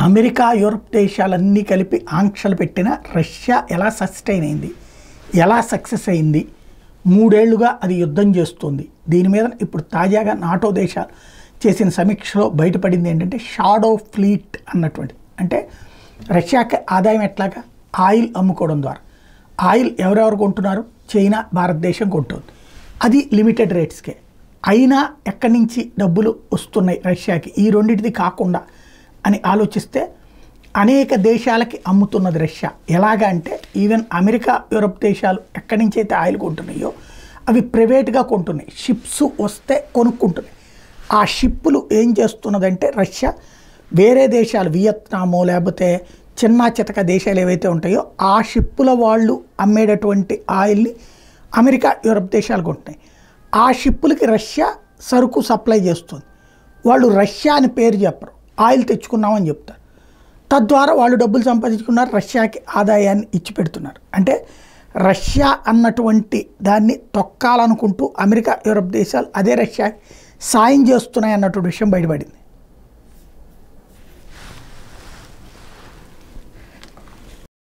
America Europe దేశాలన్నీ కలిపి ఆంక్షలు పెట్టిన రష్యా ఎలా సస్టైన్ అయింది, ఎలా సక్సెస్ అయింది, 3 ఏళ్లుగా అది యుద్ధం చేస్తుంది. దీని మీద ఇప్పుడు తాజాగా నాటో దేశాలు చేసిన సమీక్షలో బయటపడింది ఏంటంటే షాడో ఫ్లీట్ అన్నటువంటి. అంటే రష్యాకి ఆదాయం ఎట్లాగా, ఆయిల్ అమ్ముకోవడం ద్వారా. ఆయిల్ ఎవరెవరు కొంటున్నారు, చైనా భారతదేశం కొంటుంది. అది లిమిటెడ్ రేట్స్కే. అయినా ఎక్కడి నుంచి డబ్బులు వస్తున్నాయి రష్యాకి, ఈ రెండింటిది కాకుండా అని ఆలోచిస్తే అనేక దేశాలకి అమ్ముతున్నది రష్యా. ఎలాగా అంటే ఈవెన్ అమెరికా యూరప్ దేశాలు ఎక్కడి నుంచి అయితే ఆయిల్ కొంటున్నాయో అవి ప్రైవేట్గా కొంటున్నాయి. షిప్స్ వస్తే కొనుక్కుంటున్నాయి. ఆ షిప్పులు ఏం చేస్తున్నదంటే రష్యా వేరే దేశాలు, వియత్నామో లేకపోతే చిన్న చితక దేశాలు ఏవైతే ఉంటాయో ఆ షిప్పుల వాళ్ళు అమ్మేటటువంటి ఆయిల్ని అమెరికా యూరప్ దేశాలు కొంటున్నాయి. ఆ షిప్పులకి రష్యా సరుకు సప్లై చేస్తుంది. వాళ్ళు రష్యా అని పేరు చెప్పరు, ఆయిల్ తెచ్చుకున్నామని చెప్తారు. తద్వారా వాళ్ళు డబ్బులు సంపాదించుకున్నారు, రష్యాకి ఆదాయాన్ని ఇచ్చిపెడుతున్నారు. అంటే రష్యా అన్నటువంటి దాన్ని తొక్కాలనుకుంటూ అమెరికా యూరప్ దేశాలు అదే రష్యాకి సాయం చేస్తున్నాయి అన్నటువంటి విషయం బయటపడింది.